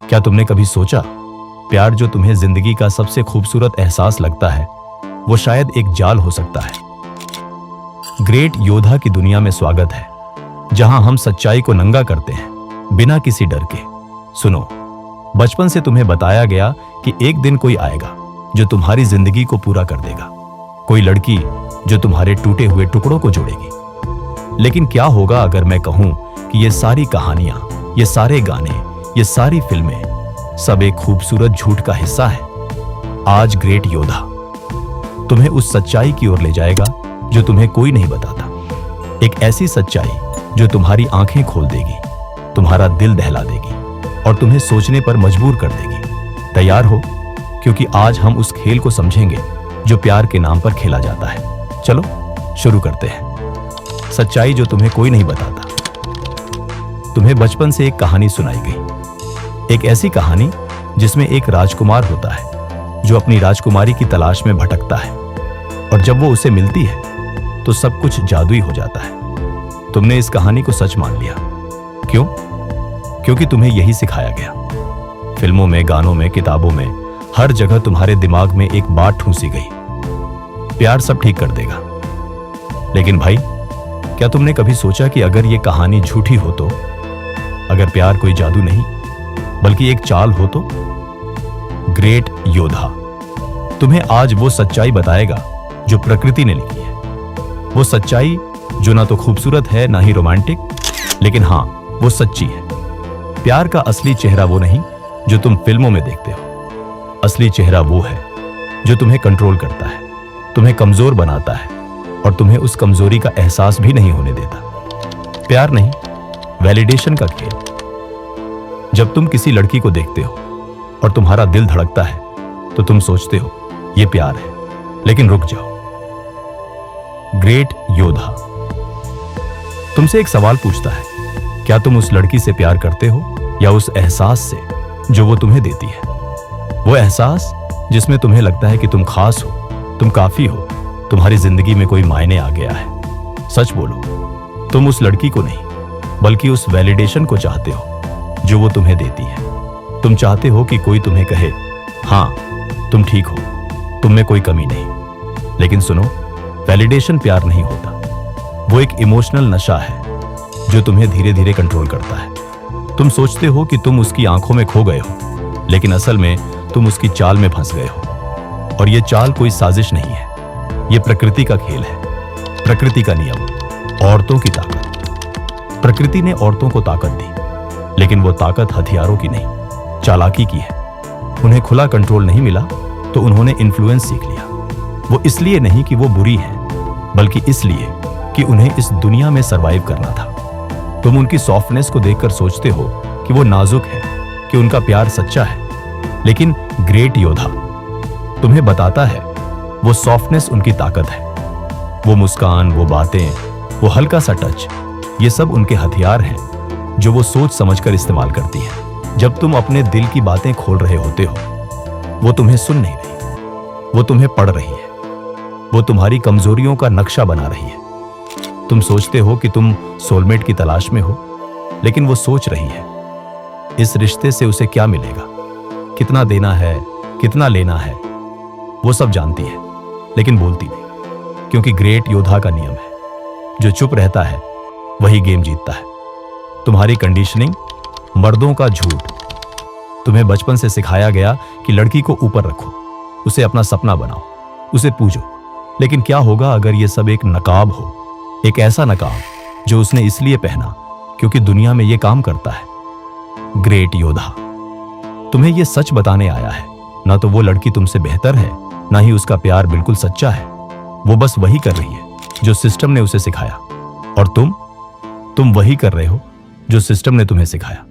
क्या तुमने कभी सोचा, प्यार जो तुम्हें जिंदगी का सबसे खूबसूरत एहसास लगता है, वो शायद एक जाल हो सकता है। ग्रेट योद्धा की दुनिया में स्वागत है, जहां हम सच्चाई को नंगा करते हैं बिना किसी डर के। सुनो, बचपन से तुम्हें बताया गया कि एक दिन कोई आएगा जो तुम्हारी जिंदगी को पूरा कर देगा, कोई लड़की जो तुम्हारे टूटे हुए टुकड़ों को जोड़ेगी। लेकिन क्या होगा अगर मैं कहूं कि ये सारी कहानियां, ये सारे गाने, ये सारी फिल्में सब एक खूबसूरत झूठ का हिस्सा है। आज ग्रेट योद्धा तुम्हें उस सच्चाई की ओर ले जाएगा जो तुम्हें कोई नहीं बताता। एक ऐसी सच्चाई जो तुम्हारी आंखें खोल देगी, तुम्हारा दिल दहला देगी और तुम्हें सोचने पर मजबूर कर देगी। तैयार हो? क्योंकि आज हम उस खेल को समझेंगे जो प्यार के नाम पर खेला जाता है। चलो शुरू करते हैं। सच्चाई जो तुम्हें कोई नहीं बताता। तुम्हें बचपन से एक कहानी सुनाई गई, एक ऐसी कहानी जिसमें एक राजकुमार होता है जो अपनी राजकुमारी की तलाश में भटकता है, और जब वो उसे मिलती है तो सब कुछ जादुई हो जाता है। तुमने इस कहानी को सच मान लिया। क्यों? क्योंकि तुम्हें यही सिखाया गया। फिल्मों में, गानों में, किताबों में, हर जगह तुम्हारे दिमाग में एक बात ठूंसी गई, प्यार सब ठीक कर देगा। लेकिन भाई, क्या तुमने कभी सोचा कि अगर ये कहानी झूठी हो तो? अगर प्यार कोई जादू नहीं बल्कि एक चाल हो तो? ग्रेट योद्धा तुम्हें आज वो सच्चाई बताएगा जो प्रकृति ने लिखी है। वो सच्चाई जो ना तो खूबसूरत है ना ही रोमांटिक, लेकिन हां, वो सच्ची है। प्यार का असली चेहरा वो नहीं जो तुम फिल्मों में देखते हो। असली चेहरा वो है जो तुम्हें कंट्रोल करता है, तुम्हें कमजोर बनाता है और तुम्हें उस कमजोरी का एहसास भी नहीं होने देता। प्यार नहीं, वैलिडेशन का खेल। जब तुम किसी लड़की को देखते हो और तुम्हारा दिल धड़कता है तो तुम सोचते हो ये प्यार है। लेकिन रुक जाओ। ग्रेट योद्धा तुमसे एक सवाल पूछता है, क्या तुम उस लड़की से प्यार करते हो या उस एहसास से जो वो तुम्हें देती है? वो एहसास जिसमें तुम्हें लगता है कि तुम खास हो, तुम काफी हो, तुम्हारी जिंदगी में कोई मायने आ गया है। सच बोलो, तुम उस लड़की को नहीं बल्कि उस वैलिडेशन को चाहते हो जो वो तुम्हें देती है। तुम चाहते हो कि कोई तुम्हें कहे, हाँ तुम ठीक हो, तुम में कोई कमी नहीं। लेकिन सुनो, वैलिडेशन प्यार नहीं होता। वो एक इमोशनल नशा है जो तुम्हें धीरे धीरे कंट्रोल करता है। तुम सोचते हो कि तुम उसकी आंखों में खो गए हो, लेकिन असल में तुम उसकी चाल में फंस गए हो। और ये चाल कोई साजिश नहीं है, ये प्रकृति का खेल है, प्रकृति का नियम, औरतों की ताकत। प्रकृति ने औरतों को ताकत दी, लेकिन वो ताकत हथियारों की नहीं, चालाकी की है। उन्हें खुला कंट्रोल नहीं मिला तो उन्होंने इन्फ्लुएंस सीख लिया। वो इसलिए नहीं कि वो बुरी हैं, बल्कि इसलिए कि उन्हें इस दुनिया में सरवाइव करना था। तुम उनकी सॉफ्टनेस को देखकर सोचते हो कि वो नाजुक है, कि उनका प्यार सच्चा है। लेकिन ग्रेट योद्धा तुम्हें बताता है वो सॉफ्टनेस उनकी ताकत है। वो मुस्कान, वो बातें, वो हल्का सा टच, ये सब उनके हथियार हैं जो वो सोच समझकर इस्तेमाल करती है। जब तुम अपने दिल की बातें खोल रहे होते हो, वो तुम्हें सुन नहीं रही, वो तुम्हें पढ़ रही है। वो तुम्हारी कमजोरियों का नक्शा बना रही है। तुम सोचते हो कि तुम सोलमेट की तलाश में हो, लेकिन वो सोच रही है इस रिश्ते से उसे क्या मिलेगा, कितना देना है, कितना लेना है। वो सब जानती है लेकिन बोलती नहीं, क्योंकि ग्रेट योद्धा का नियम है, जो चुप रहता है वही गेम जीतता है। तुम्हारी कंडीशनिंग, मर्दों का झूठ। तुम्हें बचपन से सिखाया गया कि लड़की को ऊपर रखो, उसे अपना सपना बनाओ, उसे पूजो। लेकिन क्या होगा अगर यह सब एक नकाब हो, एक ऐसा नकाब जो उसने इसलिए पहना क्योंकि दुनिया में यह काम करता है? ग्रेट योद्धा तुम्हें यह सच बताने आया है, ना तो वो लड़की तुमसे बेहतर है, ना ही उसका प्यार बिल्कुल सच्चा है। वो बस वही कर रही है जो सिस्टम ने उसे सिखाया, और तुम वही कर रहे हो जो सिस्टम ने तुम्हें सिखाया।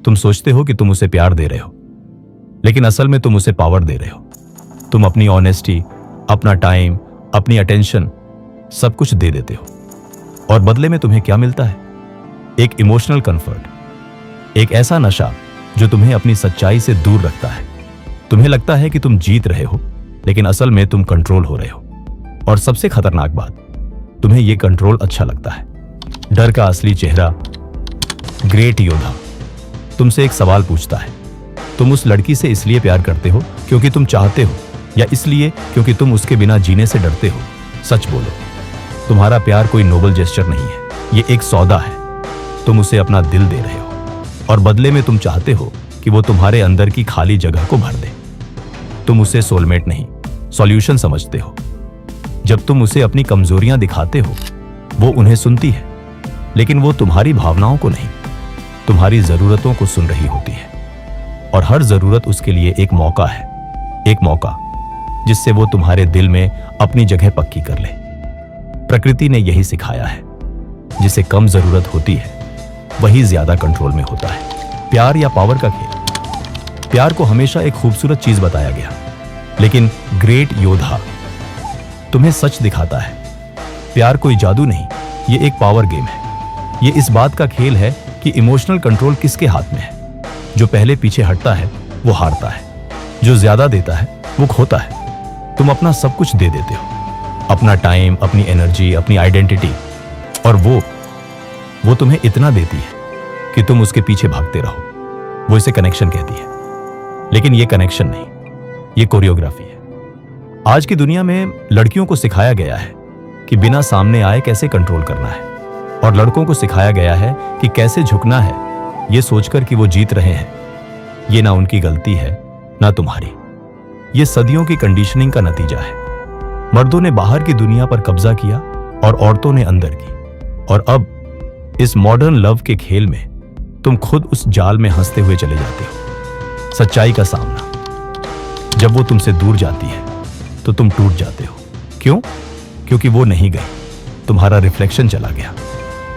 तुम सोचते हो कि तुम उसे प्यार दे रहे हो, लेकिन असल में तुम उसे पावर दे रहे हो। तुम अपनी ऑनेस्टी, अपना टाइम, अपनी अटेंशन, सब कुछ दे देते हो, और बदले में तुम्हें क्या मिलता है? एक इमोशनल कंफर्ट, एक ऐसा नशा जो तुम्हें अपनी सच्चाई से दूर रखता है। तुम्हें लगता है कि तुम जीत रहे हो, लेकिन असल में तुम कंट्रोल हो रहे हो। और सबसे खतरनाक बात, तुम्हें यह कंट्रोल अच्छा लगता है। डर का असली चेहरा। ग्रेट योद्धा तुमसे एक सवाल पूछता है, तुम उस लड़की से इसलिए प्यार करते हो क्योंकि तुम चाहते हो, या इसलिए क्योंकि तुम उसके बिना जीने से डरते हो? सच बोलो। तुम्हारा प्यार कोई नोबल जेस्चर नहीं है, ये एक सौदा है। तुम उसे अपना दिल दे रहे हो और बदले में तुम चाहते हो कि वो तुम्हारे अंदर की खाली जगह को भर दे। तुम उसे सोलमेट नहीं, सॉल्यूशन समझते हो। जब तुम उसे अपनी कमजोरियां दिखाते हो, वो उन्हें सुनती है, लेकिन वो तुम्हारी भावनाओं को नहीं, तुम्हारी जरूरतों को सुन रही होती है। और हर जरूरत उसके लिए एक मौका है, एक मौका जिससे वो तुम्हारे दिल में अपनी जगह पक्की कर ले। प्रकृति ने यही सिखाया है, जिसे कम जरूरत होती है वही ज्यादा कंट्रोल में होता है। प्यार या पावर का खेल। प्यार को हमेशा एक खूबसूरत चीज बताया गया, लेकिन ग्रेट योद्धा तुम्हें सच दिखाता है। प्यार कोई जादू नहीं, ये एक पावर गेम है। ये इस बात का खेल है कि इमोशनल कंट्रोल किसके हाथ में है। जो पहले पीछे हटता है वो हारता है, जो ज्यादा देता है वो खोता है। तुम अपना सब कुछ दे देते हो, अपना टाइम, अपनी एनर्जी, अपनी आइडेंटिटी, और वो तुम्हें इतना देती है कि तुम उसके पीछे भागते रहो। वो इसे कनेक्शन कहती है, लेकिन ये कनेक्शन नहीं, ये कोरियोग्राफी है। आज की दुनिया में लड़कियों को सिखाया गया है कि बिना सामने आए कैसे कंट्रोल करना है, और लड़कों को सिखाया गया है कि कैसे झुकना है, ये सोचकर कि वो जीत रहे हैं। ये ना उनकी गलती है ना तुम्हारी, ये सदियों की कंडीशनिंग का नतीजा है। मर्दों ने बाहर की दुनिया पर कब्जा किया और औरतों ने अंदर की, और अब इस मॉडर्न लव के खेल में तुम खुद उस जाल में हंसते हुए चले जाते हो। सच्चाई का सामना। जब वो तुमसे दूर जाती है तो तुम टूट जाते हो। क्यों? क्योंकि वो नहीं गई, तुम्हारा रिफ्लेक्शन चला गया।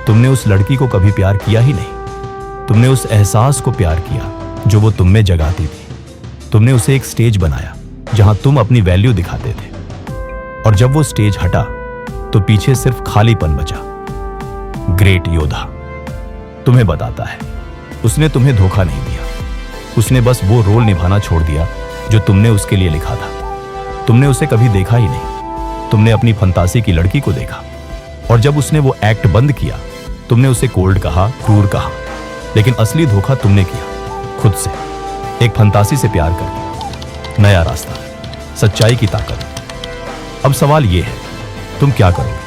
तुमने उस लड़की को कभी प्यार किया ही नहीं। तुमने उस एहसास को प्यार किया जो वो तुम में जगाती थी। तुमने उसे एक स्टेज बनाया जहां तुम अपनी वैल्यू दिखाते थे, और जब वो स्टेज हटा तो पीछे सिर्फ खालीपन बचा। ग्रेट योद्धा तुम्हें बताता है, उसने तुम्हें धोखा नहीं दिया। उसने बस वो रोल निभाना छोड़ दिया जो तुमने उसके लिए लिखा था। तुमने उसे कभी देखा ही नहीं, तुमने अपनी फंतासी की लड़की को देखा, और जब उसने वो एक्ट बंद किया तुमने उसे कोल्ड कहा, क्रूर कहा, लेकिन असली धोखा तुमने किया खुद से, एक फंतासी से प्यार करके। नया रास्ता, सच्चाई की ताकत। अब सवाल ये है, तुम क्या करोगे?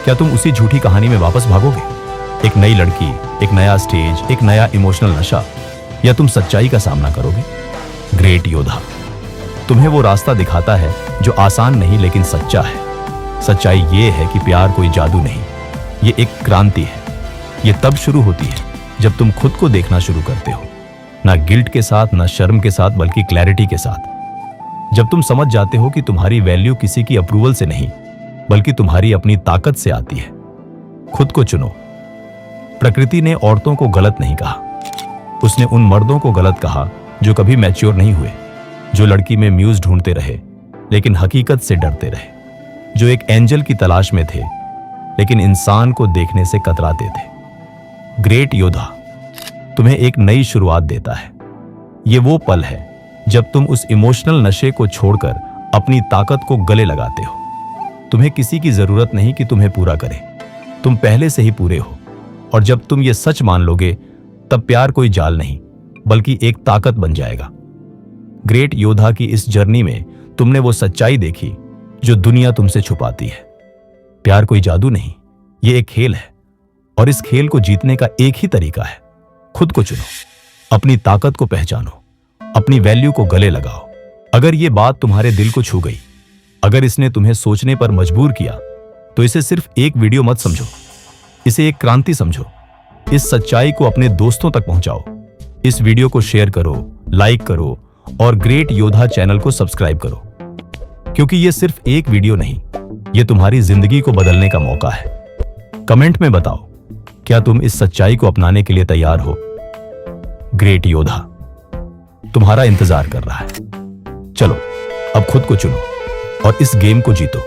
क्या तुम उसी झूठी कहानी में वापस भागोगे? एक नई लड़की, एक नया स्टेज, एक नया इमोशनल नशा, या तुम सच्चाई का सामना करोगे? ग्रेट योद्धा तुम्हें वो रास्ता दिखाता है जो आसान नहीं लेकिन सच्चा है। सच्चाई ये है कि प्यार कोई जादू नहीं, ये एक क्रांति है। ये तब शुरू होती है जब तुम खुद को देखना शुरू करते हो, ना गिल्ट के साथ, ना शर्म के साथ, बल्कि क्लैरिटी के साथ। जब तुम समझ जाते हो कि तुम्हारी वैल्यू किसी की अप्रूवल से नहीं बल्कि तुम्हारी अपनी ताकत से आती है। खुद को चुनो। प्रकृति ने औरतों को गलत नहीं कहा, उसने उन मर्दों को गलत कहा जो कभी मैच्योर नहीं हुए, जो लड़की में म्यूज ढूंढते रहे लेकिन हकीकत से डरते रहे, जो एक एंजल की तलाश में थे लेकिन इंसान को देखने से कतराते थे। ग्रेट योद्धा तुम्हें एक नई शुरुआत देता है। ये वो पल है जब तुम उस इमोशनल नशे को छोड़कर अपनी ताकत को गले लगाते हो। तुम्हें किसी की जरूरत नहीं कि तुम्हें पूरा करे, तुम पहले से ही पूरे हो। और जब तुम ये सच मान लोगे तब प्यार कोई जाल नहीं बल्कि एक ताकत बन जाएगा। ग्रेट योद्धा की इस जर्नी में तुमने वो सच्चाई देखी जो दुनिया तुमसे छुपाती है। प्यार कोई जादू नहीं, ये एक खेल है, और इस खेल को जीतने का एक ही तरीका है, खुद को चुनो, अपनी ताकत को पहचानो, अपनी वैल्यू को गले लगाओ। अगर ये बात तुम्हारे दिल को छू गई, अगर इसने तुम्हें सोचने पर मजबूर किया, तो इसे सिर्फ एक वीडियो मत समझो, इसे एक क्रांति समझो। इस सच्चाई को अपने दोस्तों तक पहुंचाओ। इस वीडियो को शेयर करो, लाइक करो, और ग्रेट योद्धा चैनल को सब्सक्राइब करो, क्योंकि ये सिर्फ एक वीडियो नहीं, ये तुम्हारी जिंदगी को बदलने का मौका है। कमेंट में बताओ, क्या तुम इस सच्चाई को अपनाने के लिए तैयार हो? ग्रेट योद्धा तुम्हारा इंतजार कर रहा है। चलो अब खुद को चुनो और इस गेम को जीतो।